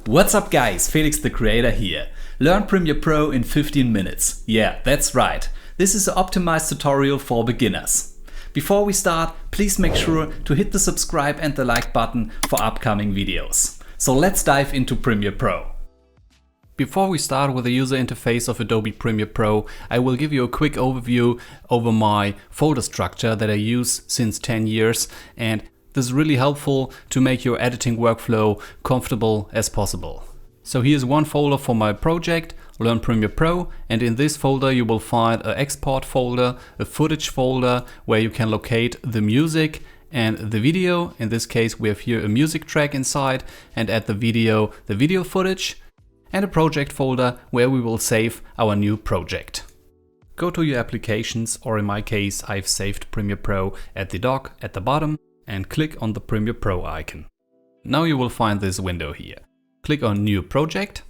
What's up guys, Felix the creator here. Learn Premiere Pro in 15 minutes. Yeah, that's right. This is an optimized tutorial for beginners. Before we start, please make sure to hit the subscribe and the like button for upcoming videos. So let's dive into Premiere Pro. Before we start with the user interface of Adobe Premiere Pro, I will give you a quick overview over my folder structure that I use since 10 years, and this is really helpful to make your editing workflow comfortable as possible. So here's one folder for my project, Learn Premiere Pro, and in this folder you will find an export folder, a footage folder where you can locate the music and the video. In this case we have here a music track inside, and at the video footage, and a project folder where we will save our new project. Go to your applications, or in my case I've saved Premiere Pro at the dock at the bottom, and click on the Premiere Pro icon. Now you will find this window here. Click on New Project.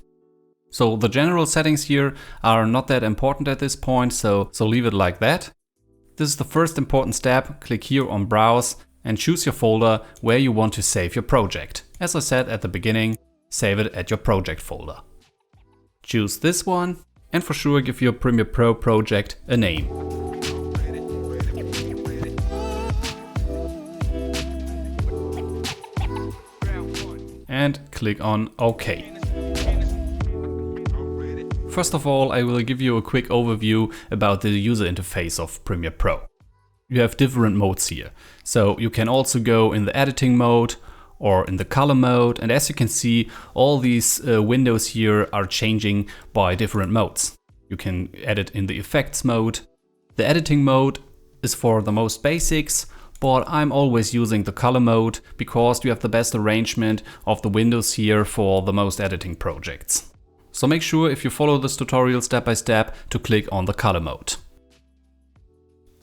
So the general settings here are not that important at this point, so leave it like that. This is the first important step. Click here on Browse and choose your folder where you want to save your project. As I said at the beginning, save it at your project folder. Choose this one, and for sure give your Premiere Pro project a name. And click on OK. First of all, I will give you a quick overview about the user interface of Premiere Pro. You have different modes here. So you can also go in the editing mode or in the color mode, and as you can see, all these windows here are changing by different modes. You can edit in the effects mode. The editing mode is for the most basics, but I'm always using the color mode because you have the best arrangement of the windows here for the most editing projects. So make sure, if you follow this tutorial step by step, to click on the color mode.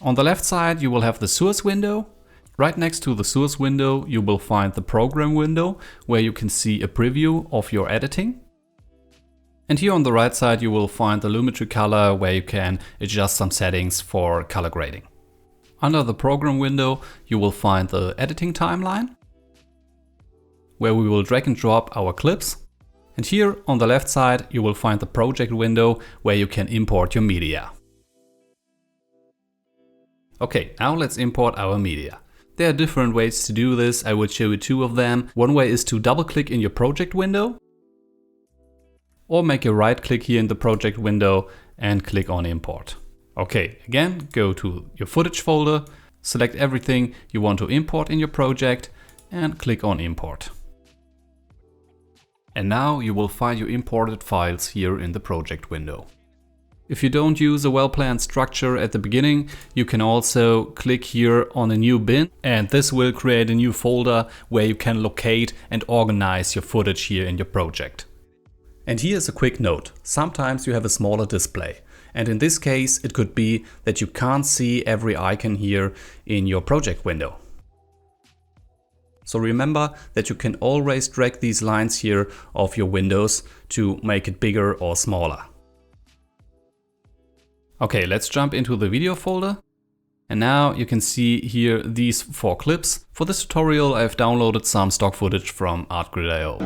On the left side you will have the source window. Right next to the source window you will find the program window where you can see a preview of your editing. And here on the right side you will find the Lumetri color where you can adjust some settings for color grading. Under the program window you will find the editing timeline where we will drag and drop our clips. And here on the left side you will find the project window where you can import your media. Okay, now let's import our media. There are different ways to do this. I will show you two of them. One way is to double click in your project window, or make a right click here in the project window and click on import. Okay, again, go to your footage folder, select everything you want to import in your project and click on import. And now you will find your imported files here in the project window. If you don't use a well-planned structure at the beginning, you can also click here on a new bin, and this will create a new folder where you can locate and organize your footage here in your project. And here's a quick note. Sometimes you have a smaller display, and in this case it could be that you can't see every icon here in your project window. So remember that you can always drag these lines here of your windows to make it bigger or smaller. Okay, let's jump into the video folder. And now you can see here these 4 clips. For this tutorial I've downloaded some stock footage from Artgrid.io.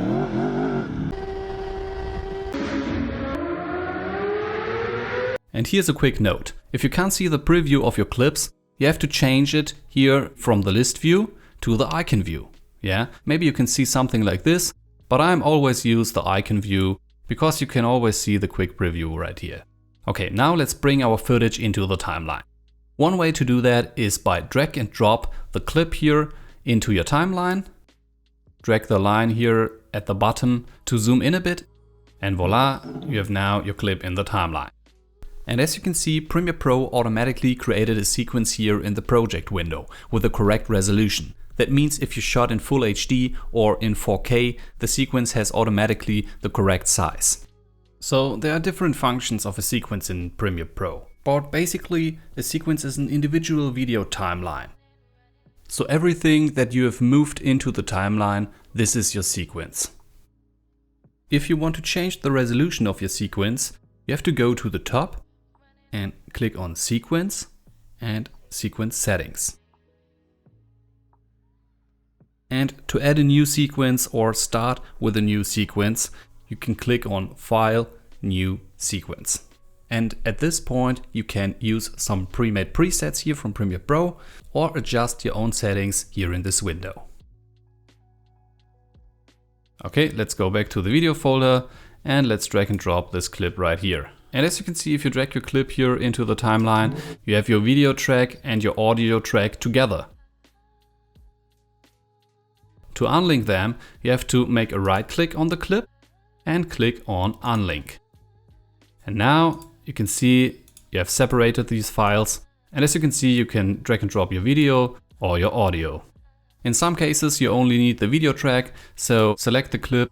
And here's a quick note. If you can't see the preview of your clips, you have to change it here from the list view to the icon view. Yeah, maybe you can see something like this, but I'm always use the icon view because you can always see the quick preview right here. Okay, now let's bring our footage into the timeline. One way to do that is by drag and drop the clip here into your timeline. Drag the line here at the bottom to zoom in a bit, and voila, you have now your clip in the timeline. And as you can see, Premiere Pro automatically created a sequence here in the project window with the correct resolution. That means if you shot in Full HD or in 4K, the sequence has automatically the correct size. So there are different functions of a sequence in Premiere Pro, but basically a sequence is an individual video timeline. So everything that you have moved into the timeline, this is your sequence. If you want to change the resolution of your sequence, you have to go to the top and click on Sequence and Sequence Settings. And to add a new sequence or start with a new sequence, you can click on File, New Sequence. And at this point, you can use some pre-made presets here from Premiere Pro or adjust your own settings here in this window. Okay, let's go back to the video folder and let's drag and drop this clip right here. And as you can see, if you drag your clip here into the timeline, you have your video track and your audio track together. To unlink them, you have to make a right click on the clip and click on Unlink. And now you can see you have separated these files. And as you can see, you can drag and drop your video or your audio. In some cases, you only need the video track, so select the clip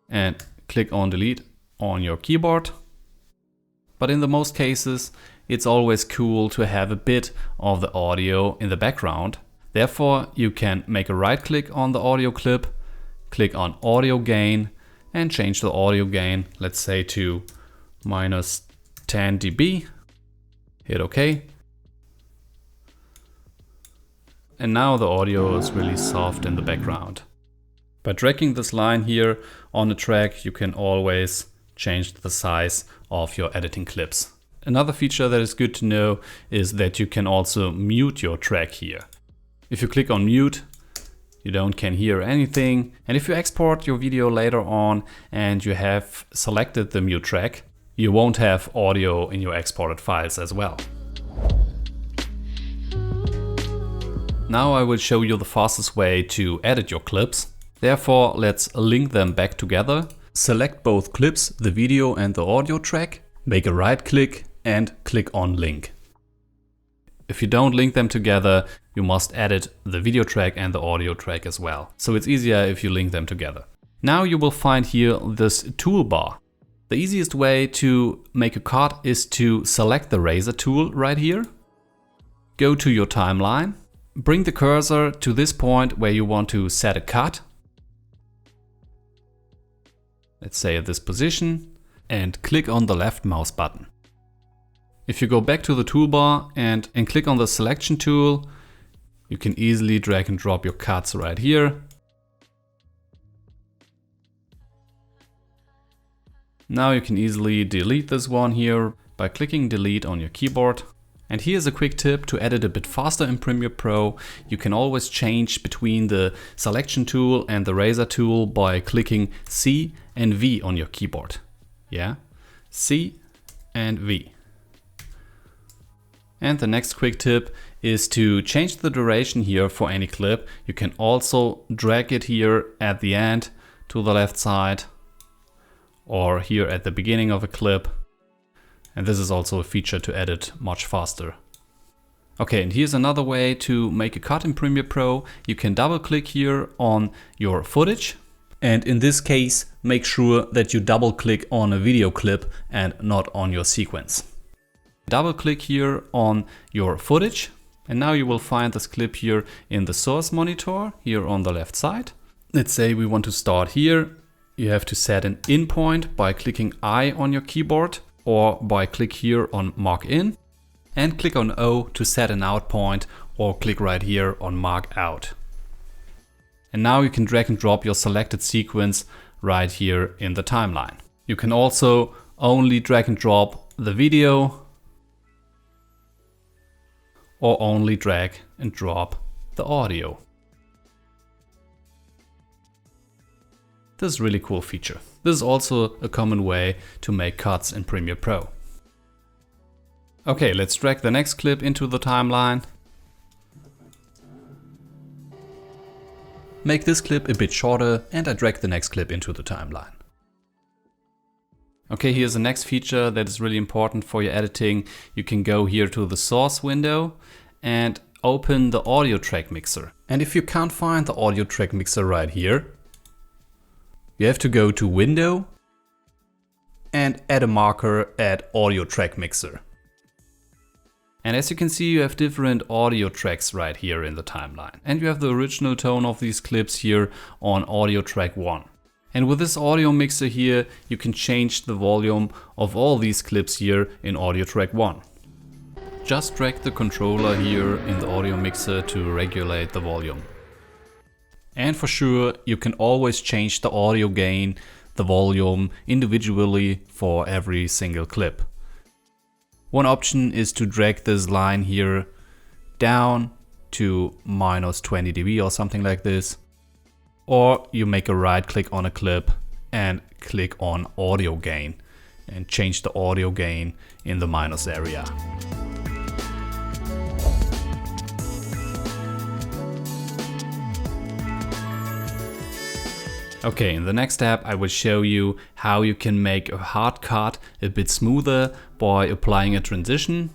and click on Delete on your keyboard. But in the most cases, it's always cool to have a bit of the audio in the background. Therefore, you can make a right click on the audio clip, click on Audio Gain and change the audio gain, let's say to -10 dB. Hit OK. And now the audio is really soft in the background. By dragging this line here on the track, you can always change the size of your editing clips. Another feature that is good to know is that you can also mute your track here. If you click on mute, you can hear anything. And if you export your video later on and you have selected the mute track, you won't have audio in your exported files as well. Now I will show you the fastest way to edit your clips. Therefore, let's link them back together. Select both clips, the video and the audio track, make a right click and click on link. If you don't link them together, you must edit the video track and the audio track as well. So it's easier if you link them together. Now you will find here this toolbar. The easiest way to make a cut is to select the razor tool right here. Go to your timeline. Bring the cursor to this point where you want to set a cut. Let's say at this position and click on the left mouse button. If you go back to the toolbar and click on the selection tool, you can easily drag and drop your cuts right here. Now you can easily delete this one here by clicking delete on your keyboard. And here's a quick tip to edit a bit faster in Premiere Pro. You can always change between the selection tool and the razor tool by clicking C and V on your keyboard. Yeah, C and V. And the next quick tip is to change the duration here for any clip. You can also drag it here at the end to the left side or here at the beginning of a clip. And this is also a feature to edit much faster. Okay, and here's another way to make a cut in Premiere Pro. You can double click here on your footage. And in this case, make sure that you double click on a video clip and not on your sequence. Double click here on your footage. And now you will find this clip here in the source monitor here on the left side. Let's say we want to start here. You have to set an in point by clicking I on your keyboard or by click here on mark in and click on O to set an out point or click right here on mark out. And now you can drag and drop your selected sequence right here in the timeline. You can also only drag and drop the video or only drag and drop the audio. This is a really cool feature. This is also a common way to make cuts in Premiere Pro. Okay, let's drag the next clip into the timeline. Make this clip a bit shorter and I drag the next clip into the timeline. Okay, here's the next feature that is really important for your editing. You can go here to the source window and open the audio track mixer. And if you can't find the audio track mixer right here, you have to go to Window and add a marker at Audio Track Mixer. And as you can see, you have different audio tracks right here in the timeline. And you have the original tone of these clips here on Audio Track 1. And with this audio mixer here, you can change the volume of all these clips here in Audio Track 1. Just drag the controller here in the audio mixer to regulate the volume. And for sure, you can always change the audio gain, the volume individually for every single clip. One option is to drag this line here down to -20 dB or something like this. Or you make a right click on a clip and click on audio gain and change the audio gain in the minus area. Okay, in the next step I will show you how you can make a hard cut a bit smoother by applying a transition.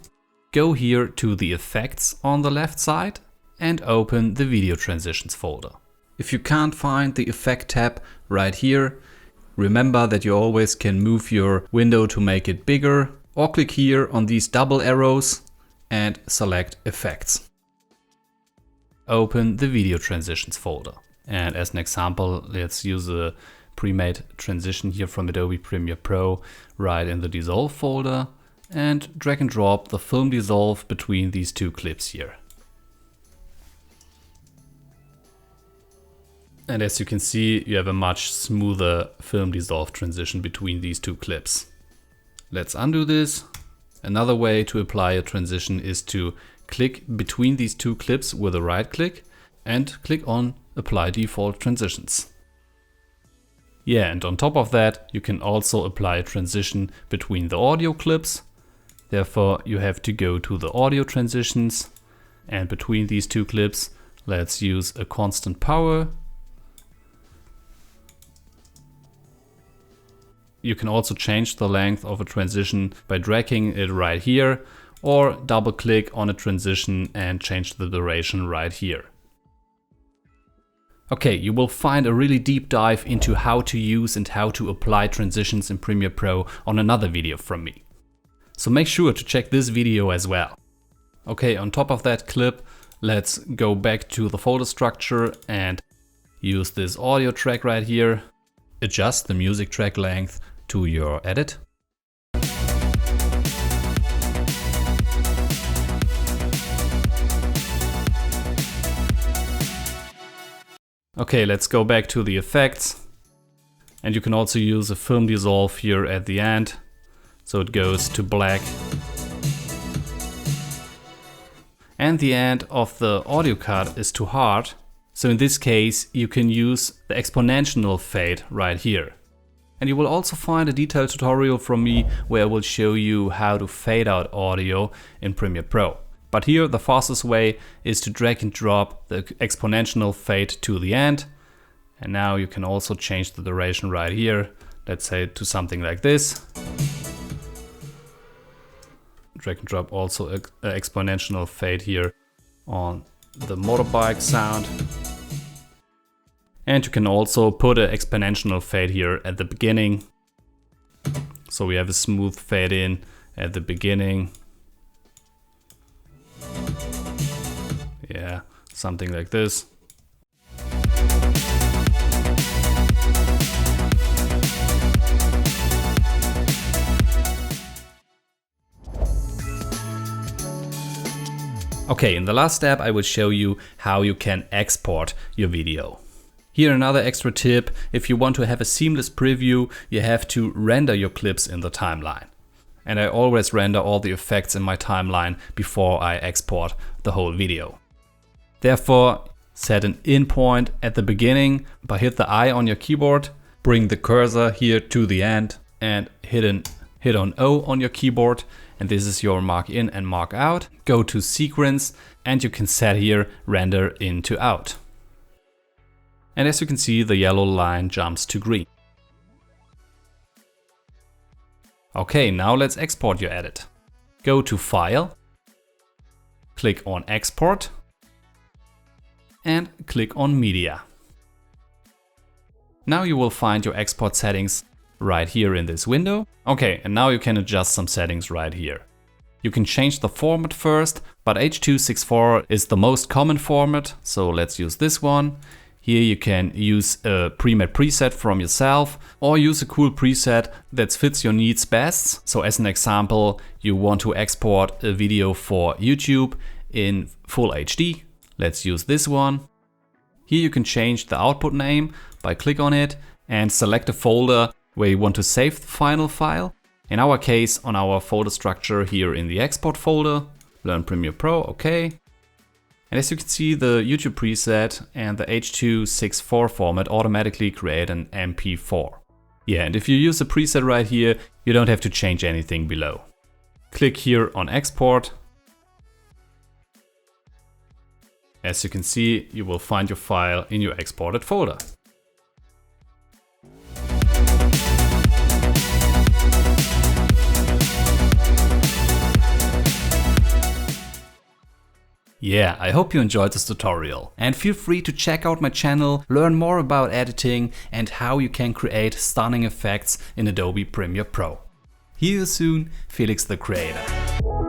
Go here to the effects on the left side and open the video transitions folder. If you can't find the effect tab right here, remember that you always can move your window to make it bigger, or click here on these double arrows and select effects. Open the video transitions folder. And as an example, let's use a pre-made transition here from Adobe Premiere Pro right in the dissolve folder and drag and drop the film dissolve between these two clips here. And as you can see, you have a much smoother film dissolve transition between these two clips. Let's undo this. Another way to apply a transition is to click between these two clips with a right click and click on Apply Default Transitions. Yeah, and on top of that, you can also apply a transition between the audio clips. Therefore, you have to go to the audio transitions, and between these two clips, let's use a constant power. You can also change the length of a transition by dragging it right here, or double click on a transition and change the duration right here. Okay, you will find a really deep dive into how to use and how to apply transitions in Premiere Pro on another video from me. So make sure to check this video as well. Okay, on top of that clip, let's go back to the folder structure and use this audio track right here. Adjust the music track length to your edit. Okay, let's go back to the effects. And you can also use a film dissolve here at the end. So it goes to black. And the end of the audio cut is too hard. So in this case, you can use the exponential fade right here. And you will also find a detailed tutorial from me where I will show you how to fade out audio in Premiere Pro. But here the fastest way is to drag and drop the exponential fade to the end. And now you can also change the duration right here. Let's say to something like this. Drag and drop also an exponential fade here on the motorbike sound. And you can also put an exponential fade here at the beginning. So we have a smooth fade in at the beginning. Yeah, something like this. Okay, in the last step I will show you how you can export your video. Here another extra tip: if you want to have a seamless preview, you have to render your clips in the timeline. And I always render all the effects in my timeline before I export the whole video. Therefore, set an in point at the beginning by hit the I on your keyboard, bring the cursor here to the end and hit on O on your keyboard, and this is your mark in and mark out. Go to sequence and you can set here render in to out. And as you can see, the yellow line jumps to green. Okay, now let's export your edit. Go to File, click on Export and click on Media. Now you will find your export settings right here in this window. Okay, and now you can adjust some settings right here. You can change the format first, but H.264 is the most common format, so let's use this one. Here you can use a pre-made preset from yourself or use a cool preset that fits your needs best. So as an example, you want to export a video for YouTube in full HD. Let's use this one. Here you can change the output name by click on it and select a folder where you want to save the final file. In our case, on our folder structure here in the export folder, Learn Premiere Pro, okay. And as you can see, the YouTube preset and the H.264 format automatically create an MP4. Yeah, and if you use the preset right here, you don't have to change anything below. Click here on Export. As you can see, you will find your file in your exported folder. Yeah, I hope you enjoyed this tutorial. And feel free to check out my channel, learn more about editing and how you can create stunning effects in Adobe Premiere Pro. See you soon, Felix the Creator.